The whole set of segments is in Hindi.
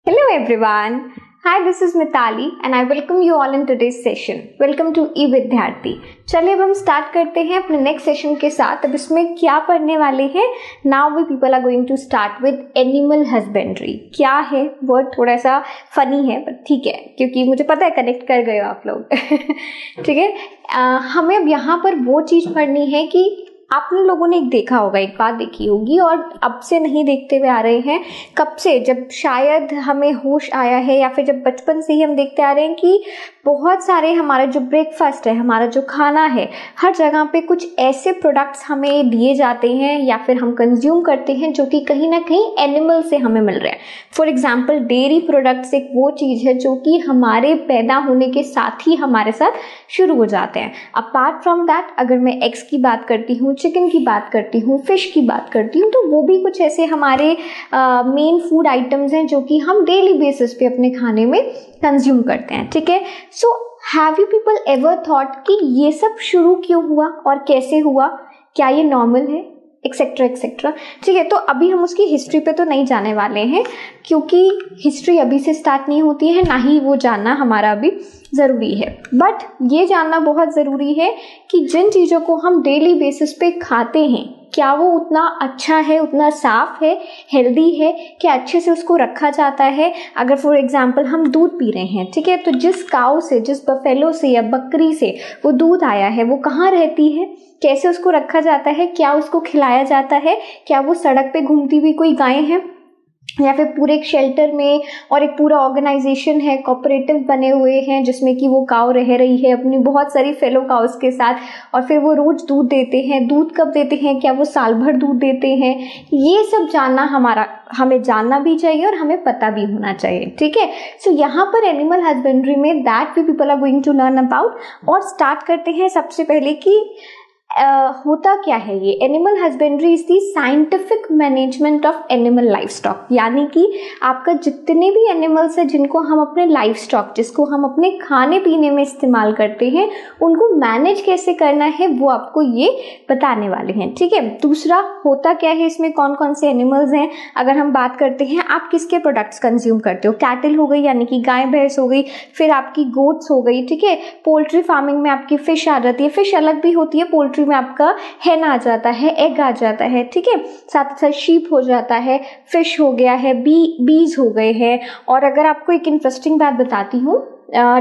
Hello everyone. Hi, this is Mitali and I welcome you all in today's session. Welcome to eVidyarthi. चलिए अब हम स्टार्ट करते हैं अपने नेक्स्ट सेशन के साथ। अब इसमें क्या पढ़ने वाले हैं? Now we people are going to start with animal husbandry. क्या है? वर्ड थोड़ा सा फनी है पर ठीक है, क्योंकि मुझे पता है कनेक्ट कर गए हो आप लोग। ठीक है, हमें अब यहाँ पर वो चीज़ पढ़नी है कि आप लोगों ने देखा होगा, एक बात देखी होगी और अब से नहीं देखते हुए आ रहे हैं, कब से, जब शायद हमें होश आया है या फिर जब बचपन से ही हम देखते आ रहे हैं कि बहुत सारे हमारा जो ब्रेकफास्ट है, हमारा जो खाना है, हर जगह पे कुछ ऐसे प्रोडक्ट्स हमें दिए जाते हैं या फिर हम कंज्यूम करते हैं जो कि कहीं ना कहीं एनिमल से हमें मिल रहे हैं। फॉर एग्जाम्पल डेयरी प्रोडक्ट्स एक वो चीज़ है जो कि हमारे पैदा होने के साथ ही हमारे साथ शुरू हो जाते हैं। अपार्ट फ्रॉम दैट, अगर मैं एग्स की बात करती हूँ, चिकन की बात करती हूँ, फिश की बात करती हूँ, तो वो भी कुछ ऐसे हमारे मेन फूड आइटम्स हैं जो कि हम डेली बेसिस पे अपने खाने में कंज्यूम करते हैं। ठीक है, so have you people ever thought कि ये सब शुरू क्यों हुआ और कैसे हुआ, क्या ये नॉर्मल है, एक्सेट्रा एक्सेट्रा। ठीक है, तो अभी हम उसकी हिस्ट्री पे तो नहीं जाने वाले हैं क्योंकि हिस्ट्री अभी से स्टार्ट नहीं होती है, ना ही वो जानना हमारा अभी ज़रूरी है। बट ये जानना बहुत ज़रूरी है कि जिन चीज़ों को हम डेली बेसिस पे खाते हैं, क्या वो उतना अच्छा है, उतना साफ है, हेल्दी है, क्या अच्छे से उसको रखा जाता है। अगर फॉर एग्जांपल हम दूध पी रहे हैं, ठीक है, तो जिस काऊ से, जिस बफेलो से या बकरी से वो दूध आया है, वो कहाँ रहती है, कैसे उसको रखा जाता है, क्या उसको खिलाया जाता है, क्या वो सड़क पे घूमती हुई कोई गाय है या फिर पूरे एक शेल्टर में और एक पूरा ऑर्गेनाइजेशन है, कोऑपरेटिव बने हुए हैं जिसमें कि वो काऊ रह रही है अपनी बहुत सारी फेलो काउस के साथ, और फिर वो रोज दूध देते हैं। दूध कब देते हैं, क्या वो साल भर दूध देते हैं, ये सब जानना हमें जानना भी चाहिए और हमें पता भी होना चाहिए। ठीक है, सो यहाँ पर एनिमल हस्बेंड्री में that we people are going to learn about. और स्टार्ट करते हैं सबसे पहले कि होता क्या है ये। Animal husbandry is the scientific management of animal life stock, यानी कि आपका जितने भी एनिमल्स हैं जिनको हम अपने लाइफ स्टॉक, जिसको हम अपने खाने पीने में इस्तेमाल करते हैं, उनको मैनेज कैसे करना है वो आपको ये बताने वाले हैं। ठीक है, दूसरा होता क्या है इसमें, कौन कौन से एनिमल्स हैं। अगर हम बात करते हैं आप किसके प्रोडक्ट्स कंज्यूम करते हो, कैटल हो गई यानी कि गाय भैंस हो गई, फिर आपकी गोट्स हो गई। ठीक है, पोल्ट्री फार्मिंग में आपकी फिश आ जाती है, फिश अलग भी होती है, पोल्ट्री में आपका हेन आ जाता है, एग आ जाता है। ठीक है, साथ साथ शीप हो जाता है, फिश हो गया है, बीज हो गए हैं। और अगर आपको एक इंटरेस्टिंग बात बताती हूँ,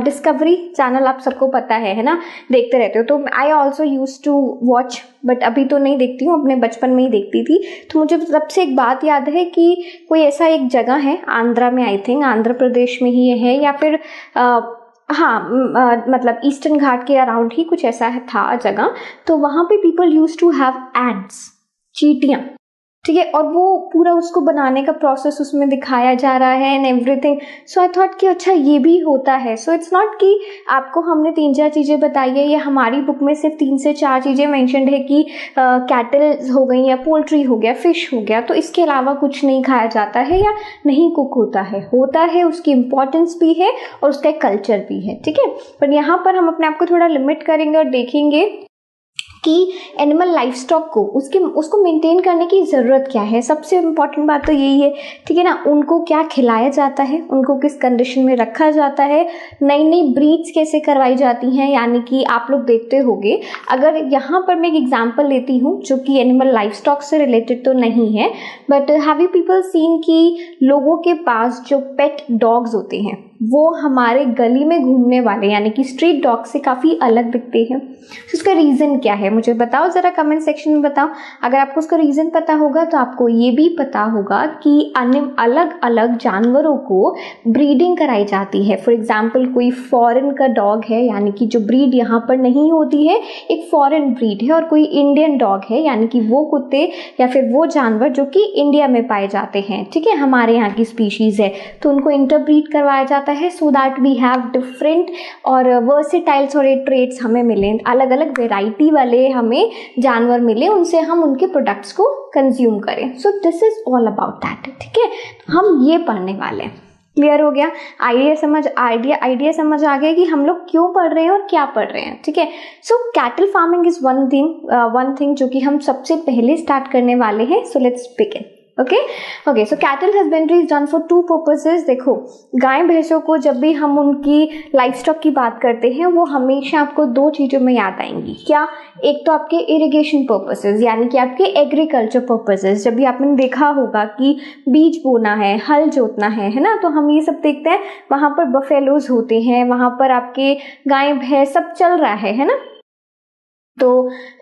डिस्कवरी चैनल आप सबको पता है ना, देखते रहते हो। तो I also use to watch, but अभी तो नहीं देखती हूँ, अपने बचपन में ही देखती थी। तो मुझे सबसे एक बात याद है कि कोई ऐसा एक जगह है आंध्रा में, आई थिंक आंध्र प्रदेश में ही है या फिर मतलब ईस्टर्न घाट के अराउंड ही कुछ ऐसा था जगह। तो वहाँ पे people use to have ants, चींटियाँ। ठीक है, और वो पूरा उसको बनाने का प्रोसेस उसमें दिखाया जा रहा है and everything. So I thought कि अच्छा ये भी होता है। सो इट्स नॉट कि आपको हमने 3-4 चीज़ें बताई है, या हमारी बुक में सिर्फ 3 से 4 चीज़ें मेंशन्ड है कि कैटल हो गई या पोल्ट्री हो गया, फिश हो गया, तो इसके अलावा कुछ नहीं खाया जाता है या नहीं कुक होता है, उसकी इम्पोर्टेंस भी है और उसका एक कल्चर भी है। ठीक है, पर यहाँ पर हम अपने आप को थोड़ा लिमिट करेंगे और देखेंगे कि एनिमल लाइफ स्टॉक को उसको मेंटेन करने की ज़रूरत क्या है। सबसे इम्पॉर्टेंट बात तो यही है, ठीक है ना, उनको क्या खिलाया जाता है, उनको किस कंडीशन में रखा जाता है, नई नई ब्रीड्स कैसे करवाई जाती हैं। यानी कि आप लोग देखते होंगे, अगर यहाँ पर मैं एक एग्जांपल लेती हूँ जो कि एनिमल लाइफ स्टॉक से रिलेटेड तो नहीं है, but have you people seen कि लोगों के पास जो पेट डॉग्स होते हैं वो हमारे गली में घूमने वाले यानी कि स्ट्रीट डॉग से काफ़ी अलग दिखते हैं। उसका रीज़न क्या है मुझे बताओ ज़रा, कमेंट सेक्शन में बताओ। अगर आपको उसका रीज़न पता होगा तो आपको ये भी पता होगा कि अलग अलग जानवरों को ब्रीडिंग कराई जाती है। फॉर एग्जाम्पल कोई फॉरेन का डॉग है, यानी कि जो ब्रीड यहाँ पर नहीं होती है, एक फॉरेन ब्रीड है, और कोई इंडियन डॉग है, यानी कि वो कुत्ते या फिर वो जानवर जो कि इंडिया में पाए जाते हैं। ठीक है, हमारे यहाँ की स्पीशीज़ है, तो उनको इंटरब्रीड करवाया जाता है so that we have different और वर्सेटाइल सॉरी ट्रेट्स हमें मिले, अलग अलग वेराइटी वाले हमें जानवर मिले, उनसे हम उनके प्रोडक्ट्स को कंज्यूम करें। So this is all about that. ठीक है, हम ये पढ़ने वाले हैं। क्लियर हो गया, आइडिया समझ आ गया कि हम लोग क्यों पढ़ रहे हैं और क्या पढ़ रहे हैं। ठीक है, so cattle farming is one thing जो कि हम सबसे पहले स्टार्ट करने वाले हैं। So let's begin. Okay so cattle husbandry is done for two purposes. देखो, गाय भैंसों को जब भी हम उनकी लाइफ स्टॉक की बात करते हैं वो हमेशा आपको दो चीज़ों में याद आएंगी। क्या? एक तो आपके इरिगेशन पर्पसेस, यानी कि आपके एग्रीकल्चर पर्पसेस। जब भी आपने देखा होगा कि बीज बोना है, हल जोतना है ना, तो हम ये सब देखते हैं, वहाँ पर बफेलोज होते हैं, वहाँ पर आपके गाय भैंस सब चल रहा है ना। तो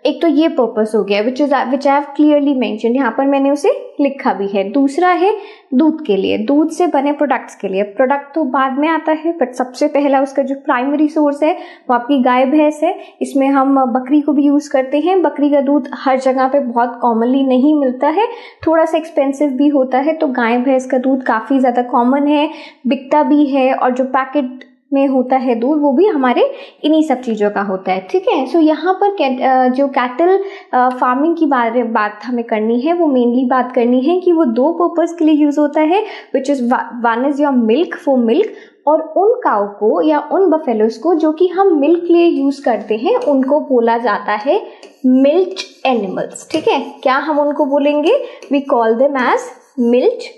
एक तो ये पर्पस हो गया विच आई हैव क्लियरली मेंशन्ड, यहाँ पर मैंने उसे लिखा भी है। दूसरा है दूध के लिए, दूध से बने प्रोडक्ट्स के लिए। प्रोडक्ट तो बाद में आता है, बट सबसे पहला उसका जो प्राइमरी सोर्स है वो आपकी गाय भैंस है। इसमें हम बकरी को भी यूज़ करते हैं। बकरी का दूध हर जगह पे बहुत कॉमनली नहीं मिलता है, थोड़ा सा एक्सपेंसिव भी होता है, तो गाय भैंस का दूध काफ़ी ज़्यादा कॉमन है, बिकता भी है, और जो पैकेट में होता है दूध वो भी हमारे इन्हीं सब चीज़ों का होता है। ठीक है, सो यहाँ पर जो कैटल फार्मिंग की बात हमें करनी है, वो मेनली बात करनी है कि वो दो पर्पस के लिए यूज़ होता है, which is one is your milk, for milk, और उन काउ को या उन बफेलोज को जो कि हम मिल्क के लिए यूज़ करते हैं उनको बोला जाता है मिल्क एनिमल्स। ठीक है, क्या हम उनको बोलेंगे? We call them as milk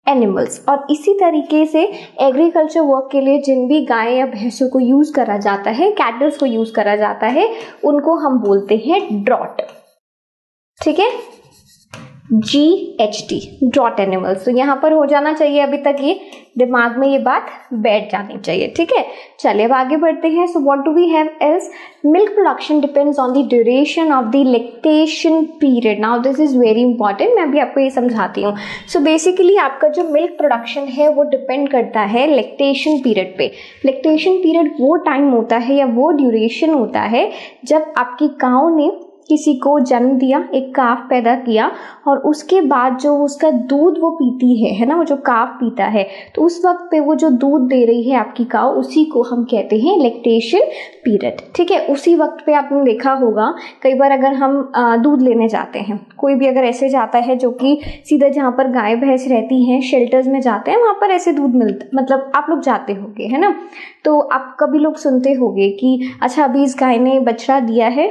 animals. और इसी तरीके से एग्रीकल्चर वर्क के लिए जिन भी गाय या भैंसों को यूज़ करा जाता है, कैटल्स को यूज़ करा जाता है, उनको हम बोलते हैं ड्रॉट। ठीक है, GHT, ड्रॉट एनिमल्स। तो यहाँ पर हो जाना चाहिए, अभी तक ये दिमाग में ये बात बैठ जानी चाहिए। ठीक है, चलिए अब आगे बढ़ते हैं। So what do we have else? Milk production depends on the duration of the lactation period. Now this is very important, मैं भी आपको ये समझाती हूँ। सो बेसिकली आपका जो मिल्क प्रोडक्शन है वो डिपेंड करता है लैक्टेशन पीरियड पे। लैक्टेशन पीरियड वो टाइम होता है या वो ड्यूरेशन होता है जब आपकी काऊ ने किसी को जन्म दिया, एक काफ पैदा किया, और उसके बाद जो उसका दूध वो पीती है ना, वो जो काफ पीता है, तो उस वक्त पे वो जो दूध दे रही है आपकी काऊ, उसी को हम कहते हैं लैक्टेशन पीरियड। ठीक है, उसी वक्त पे आपने देखा होगा कई बार अगर हम दूध लेने जाते हैं, कोई भी अगर ऐसे जाता है जो कि सीधा जहाँ पर गाय भैंस रहती हैं शेल्टर्स में जाते हैं, वहाँ पर ऐसे दूध मिलता, मतलब आप लोग जाते होंगे है ना, तो आप कभी लोग सुनते होंगे कि अच्छा अभी इस गाय ने बछड़ा दिया है,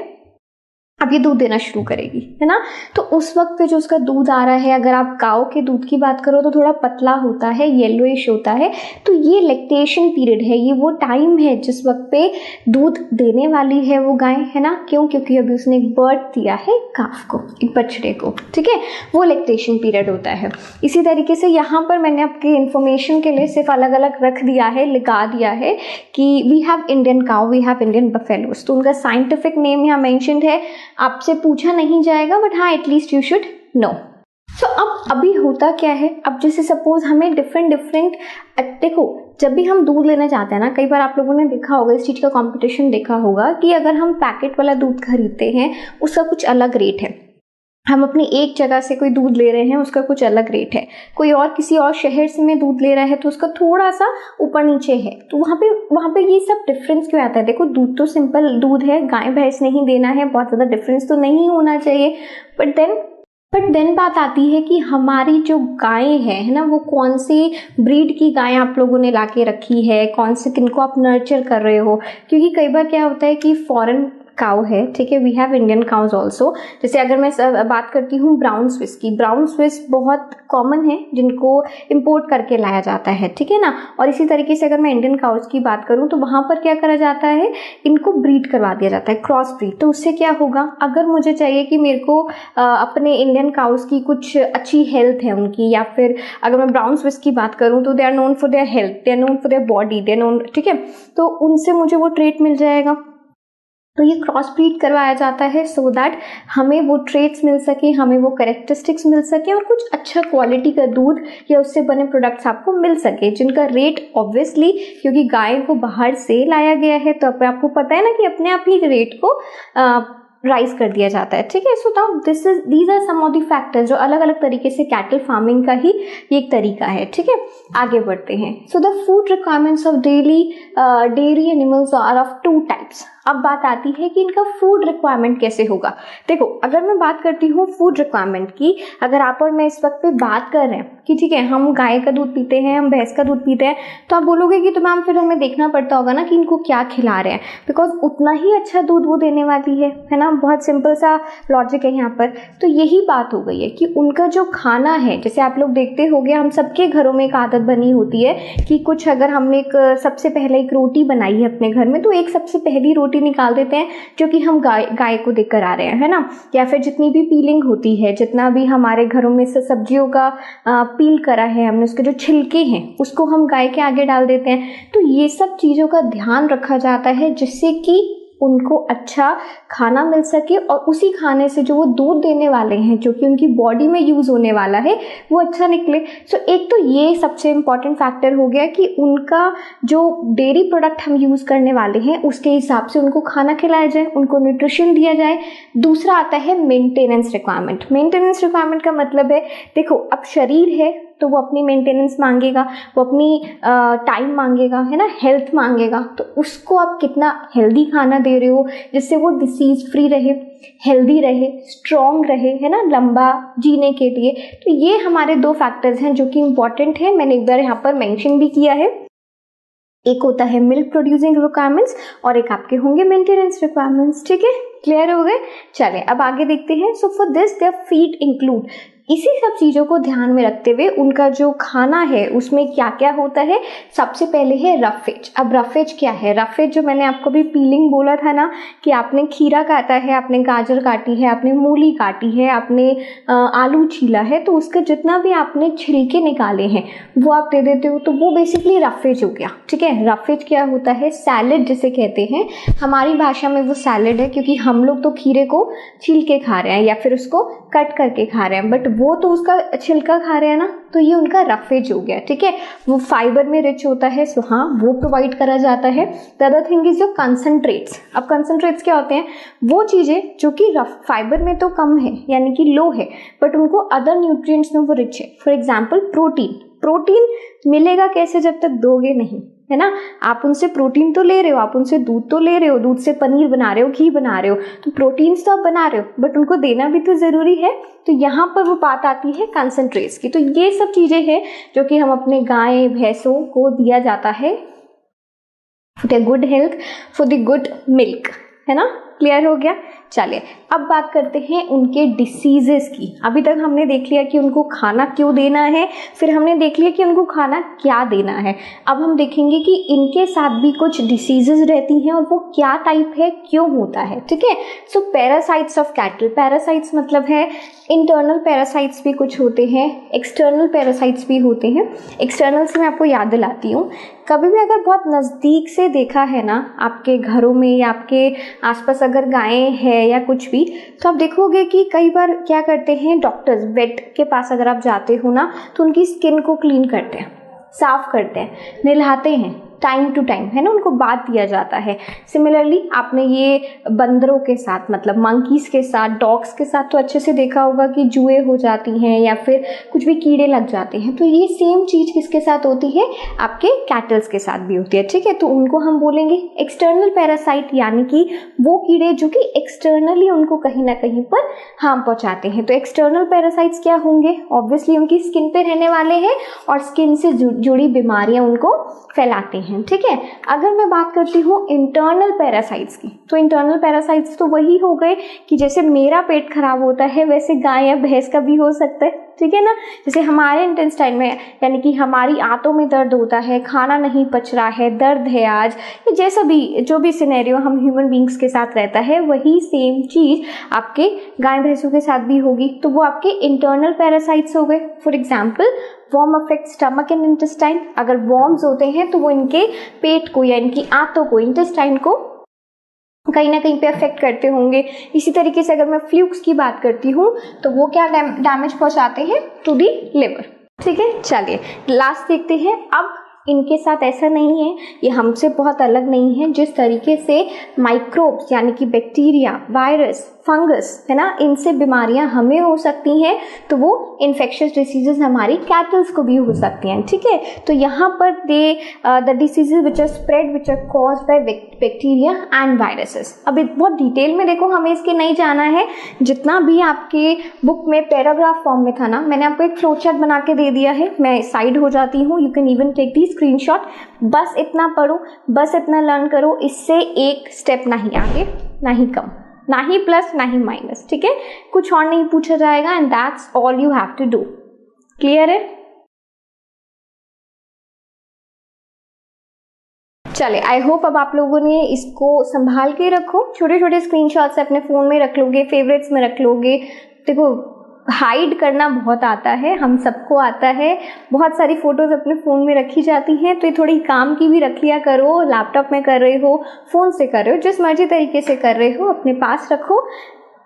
अब ये दूध देना शुरू करेगी, है ना। तो उस वक्त पे जो उसका दूध आ रहा है, अगर आप काऊ के दूध की बात करो तो थोड़ा पतला होता है, येलोइश होता है, तो ये लैक्टेशन पीरियड है, ये वो टाइम है जिस वक्त पे दूध देने वाली है वो गाय, है ना। क्यों? क्योंकि अभी उसने एक बर्थ दिया है काफ को, एक बछड़े को। ठीक है, वो लैक्टेशन पीरियड होता है। इसी तरीके से यहाँ पर मैंने आपके इन्फॉर्मेशन के लिए सिर्फ अलग अलग रख दिया है, लिखा दिया है कि we have Indian cow, we have Indian buffaloes, तो उनका साइंटिफिक नेम यहाँ मेंशन्ड है, आपसे पूछा नहीं जाएगा, बट हाँ एटलीस्ट यू शुड नो। सो अब अभी होता क्या है, अब जैसे सपोज हमें डिफरेंट देखो जब भी हम दूध लेना चाहते हैं ना, कई बार आप लोगों ने देखा होगा, इस चीज़ का कंपटीशन देखा होगा कि अगर हम पैकेट वाला दूध खरीदते हैं उसका कुछ अलग रेट है, हम अपनी एक जगह से कोई दूध ले रहे हैं उसका कुछ अलग रेट है, कोई और किसी और शहर से में दूध ले रहा है तो उसका थोड़ा सा ऊपर नीचे है, तो वहाँ पे ये सब डिफरेंस क्यों आता है? देखो दूध तो सिंपल दूध है, गाय भैंस नहीं देना है, बहुत ज़्यादा डिफरेंस तो नहीं होना चाहिए, बट देन बात आती है कि हमारी जो गाय है ना, वो कौन सी ब्रीड की गाय आप लोगों ने लाके रखी है, कौन से किनको आप नर्चर कर रहे हो। क्योंकि कई बार क्या होता है कि फॉरेन काउ है, ठीक है, we have Indian cows also. जैसे अगर मैं बात करती हूँ ब्राउन स्विस की, ब्राउन स्विस बहुत कॉमन है जिनको इंपोर्ट करके लाया जाता है, ठीक है ना। और इसी तरीके से अगर मैं इंडियन काउज की बात करूँ तो वहाँ पर क्या करा जाता है, इनको ब्रीड करवा दिया जाता है, क्रॉस ब्रीड। तो उससे क्या होगा, अगर मुझे चाहिए कि मेरे को अपने इंडियन काउज की कुछ अच्छी हेल्थ है उनकी, या फिर अगर मैं ब्राउन स्विस की बात करूँ तो they are known for their health, they are known for their body, they are known, ठीक है, तो उनसे मुझे वो ट्रेट मिल जाएगा। तो ये क्रॉस ब्रीड करवाया जाता है सो दैट हमें वो ट्रेट्स मिल सके, हमें वो कैरेक्टरिस्टिक्स मिल सके और कुछ अच्छा क्वालिटी का दूध या उससे बने प्रोडक्ट्स आपको मिल सके, जिनका रेट ऑब्वियसली, क्योंकि गाय को बाहर से लाया गया है तो आपको पता है ना कि अपने आप ही रेट को राइज कर दिया जाता है, ठीक है। So now these are some of the factors, जो अलग अलग तरीके से कैटल फार्मिंग का ही एक तरीका है, ठीक है। आगे बढ़ते हैं। So the food requirements of dairy animals are of two types. अब बात आती है कि इनका फूड रिक्वायरमेंट कैसे होगा। देखो, अगर मैं बात करती हूँ फूड रिक्वायरमेंट की, अगर आप और मैं इस वक्त पे बात कर रहे हैं कि ठीक है हम गाय का दूध पीते हैं, हम भैंस का दूध पीते हैं, तो आप बोलोगे कि तो मैम फिर हमें देखना पड़ता होगा ना कि इनको क्या खिला रहे हैं, बिकॉज उतना ही अच्छा दूध वो देने वाली है ना। बहुत सिंपल सा लॉजिक है यहाँ पर। तो यही बात हो गई है कि उनका जो खाना है, जैसे आप लोग देखते होंगे हम सबके घरों में एक आदत बनी होती है कि कुछ अगर हमने एक सबसे पहले एक रोटी बनाई है अपने घर में, तो एक सबसे पहली रोटी निकाल देते हैं जो कि हम गाय को देकर आ रहे हैं, है ना। या फिर जितनी भी पीलिंग होती है, जितना भी हमारे घरों में से सब्जियों का पील करा है हमने, उसके जो छिलके हैं उसको हम गाय के आगे डाल देते हैं। तो ये सब चीज़ों का ध्यान रखा जाता है जिससे कि उनको अच्छा खाना मिल सके और उसी खाने से जो वो दूध देने वाले हैं, जो कि उनकी बॉडी में यूज़ होने वाला है, वो अच्छा निकले। सो एक तो ये सबसे इम्पॉर्टेंट फैक्टर हो गया कि उनका जो डेयरी प्रोडक्ट हम यूज़ करने वाले हैं उसके हिसाब से उनको खाना खिलाया जाए, उनको न्यूट्रिशन दिया जाए। दूसरा आता है मेंटेनेंस रिक्वायरमेंट। मेंटेनेंस रिक्वायरमेंट का मतलब है, देखो अब शरीर है तो वो अपनी मेंटेनेंस मांगेगा, वो अपनी टाइम मांगेगा, है ना, हेल्थ मांगेगा। तो उसको आप कितना हेल्दी खाना दे रहे हो जिससे वो डिसीज फ्री रहे, हेल्दी रहे, स्ट्रॉन्ग रहे, है ना, लंबा जीने के लिए। तो ये हमारे दो फैक्टर्स हैं जो कि इम्पॉर्टेंट है। मैंने एक बार यहाँ पर मेंशन भी किया है। एक होता है मिल्क प्रोड्यूसिंग रिक्वायरमेंट्स और एक आपके होंगे मेंटेनेंस रिक्वायरमेंट्स। ठीक है, क्लियर हो गए। चलें अब आगे देखते हैं। So for this their feed include, इसी सब चीज़ों को ध्यान में रखते हुए उनका जो खाना है उसमें क्या क्या होता है। सबसे पहले है रफेज। अब रफेज क्या है? रफेज जो मैंने आपको भी पीलिंग बोला था ना कि आपने खीरा काटा है, आपने गाजर काटी है, आपने मूली काटी है, आपने आलू छीला है, तो उसका जितना भी आपने छिलके निकाले हैं वो आप दे देते हो, तो वो बेसिकली रफेज हो गया। ठीक है, रफेज क्या होता है? सैलेड जिसे कहते हैं, हमारी भाषा में वो सैलेड है क्योंकि हम लोग तो खीरे को छील के खा रहे हैं या फिर उसको कट करके खा रहे हैं, बट वो तो उसका छिलका खा रहे हैं ना, तो ये उनका रफेज हो गया। ठीक है, वो फाइबर में रिच होता है, सो हाँ वो प्रोवाइड करा जाता है। The other thing is your concentrates. अब कंसंट्रेट्स क्या होते हैं? वो चीज़ें जो कि फाइबर में तो कम है यानी कि लो है, बट उनको अदर न्यूट्रिएंट्स में वो रिच है। For example protein. प्रोटीन मिलेगा कैसे? जब तक दोगे नहीं, है ना। आप उनसे प्रोटीन तो ले रहे हो, आप उनसे दूध तो ले रहे हो, दूध से पनीर बना रहे हो, घी बना रहे हो, तो प्रोटीन्स तो आप बना रहे हो, बट उनको देना भी तो ज़रूरी है। तो यहाँ पर वो बात आती है कंसंट्रेट्स की। तो ये सब चीज़ें हैं जो कि हम अपने गाय भैंसों को दिया जाता है for the good health, for the good milk, है ना। क्लियर हो गया। चलिए अब बात करते हैं उनके डिसीजेस की। अभी तक हमने देख लिया कि उनको खाना क्यों देना है, फिर हमने देख लिया कि उनको खाना क्या देना है। अब हम देखेंगे कि इनके साथ भी कुछ डिसीजेस रहती हैं और वो क्या टाइप है, क्यों होता है। ठीक है, सो पैरासाइट्स ऑफ कैटल। पैरासाइट्स मतलब है इंटरनल पैरासाइट्स भी कुछ होते हैं, एक्सटर्नल पैरासाइट्स भी होते हैं। एक्सटर्नल से मैं आपको याद दिलाती हूँ, कभी भी अगर बहुत नज़दीक से देखा है ना आपके घरों में या आपके आसपास अगर गायें हैं या कुछ भी, तो आप देखोगे कि कई बार क्या करते हैं डॉक्टर्स, वेट के पास अगर आप जाते हो ना, तो उनकी स्किन को क्लीन करते हैं, साफ करते हैं, नहलाते हैं टाइम टू टाइम, है ना, उनको बात दिया जाता है। सिमिलरली आपने ये बंदरों के साथ, मतलब मंकीज के साथ, डॉग्स के साथ तो अच्छे से देखा होगा कि जुएं हो जाती हैं या फिर कुछ भी कीड़े लग जाते हैं, तो ये सेम चीज़ किसके साथ होती है? आपके कैटल्स के साथ भी होती है। ठीक है, तो उनको हम बोलेंगे एक्सटर्नल पैरासाइट, यानी कि वो कीड़े जो कि एक्सटर्नली उनको कहीं ना कहीं पर हार्म पहुंचाते हैं। तो एक्सटर्नल पैरासाइट्स क्या होंगे? ऑब्वियसली उनकी स्किन पे रहने वाले हैं और स्किन से जुड़ी बीमारियां उनको फैलाते हैं। ठीक है, अगर मैं बात करती हूँ इंटरनल पैरासाइट्स की, तो इंटरनल पैरासाइट्स तो वही हो गए कि जैसे मेरा पेट खराब होता है वैसे गाय या भैंस का भी हो सकता है। ठीक है ना, जैसे हमारे इंटेस्टाइन में यानी कि हमारी आंतों में दर्द होता है, खाना नहीं पच रहा है, दर्द है आज, जैसा भी जो भी सिनेरियो हम ह्यूमन बींग्स के साथ रहता है, वही सेम चीज़ आपके गाय भैंसों के साथ भी होगी। तो वो आपके इंटरनल पैरासाइट्स हो गए। For example worm affect stomach and intestine. अगर वॉर्म्स होते हैं तो वो इनके पेट को या इनकी आंतों को, इंटेस्टाइन को कहीं ना कहीं पे अफेक्ट करते होंगे। इसी तरीके से अगर मैं फ्लूक्स की बात करती हूँ तो वो क्या डैमेज पहुंचाते हैं? To the liver. ठीक है, चलिए लास्ट देखते हैं। अब इनके साथ ऐसा नहीं है, ये हमसे बहुत अलग नहीं है। जिस तरीके से माइक्रोब्स यानी कि बैक्टीरिया, वायरस, फंगस है ना, इनसे बीमारियां हमें हो सकती हैं, तो वो इन्फेक्शियस डिसीजेज हमारी कैटल्स को भी हो सकती हैं, ठीक है। तो यहाँ पर the diseases which are spread which are caused by bacteria and viruses. अब बहुत डिटेल में देखो, हमें इसके नहीं जाना है, जितना भी आपके बुक में पैराग्राफ फॉर्म में था ना, मैंने आपको एक फ्लो चार्ट बना के दे दिया है, मैं साइड हो जाती हूँ, you can even take the screenshot. बस इतना पढ़ो, बस इतना लर्न करो, इससे एक स्टेप नहीं आगे ना ही कम, ना ही प्लस ना ही माइनस, ठीक है। कुछ और नहीं पूछा जाएगा and that's all you have to do. Clear है? चले, आई होप अब आप लोगों ने इसको संभाल के रखो, छोटे छोटे स्क्रीनशॉट्स अपने फ़ोन में रख लोगे, फेवरेट्स में रख लोगे। देखो, हाइड करना बहुत आता है, हम सबको आता है, बहुत सारी फ़ोटोज़ अपने फ़ोन में रखी जाती हैं, तो ये थोड़ी काम की भी रख लिया करो, लैपटॉप में कर रहे हो, फ़ोन से कर रहे हो, जिस मर्जी तरीके से कर रहे हो, अपने पास रखो।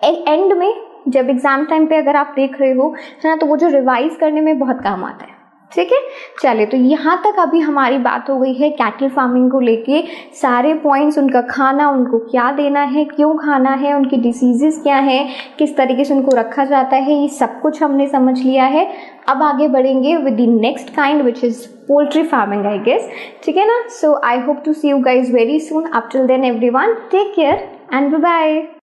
एंड में जब एग्ज़ाम टाइम पे अगर आप देख रहे हो है ना, तो वो जो रिवाइज़ करने में बहुत काम आता है, ठीक है। चलिए, तो यहाँ तक अभी हमारी बात हो गई है कैटल फार्मिंग को लेके, सारे पॉइंट्स, उनका खाना, उनको क्या देना है, क्यों खाना है, उनकी डिसीजेस क्या है, किस तरीके से उनको रखा जाता है, ये सब कुछ हमने समझ लिया है। अब आगे बढ़ेंगे with the next kind which is poultry farming, I guess, ठीक है ना। So I hope to see you guys very soon. Up till then everyone, take care and bye bye.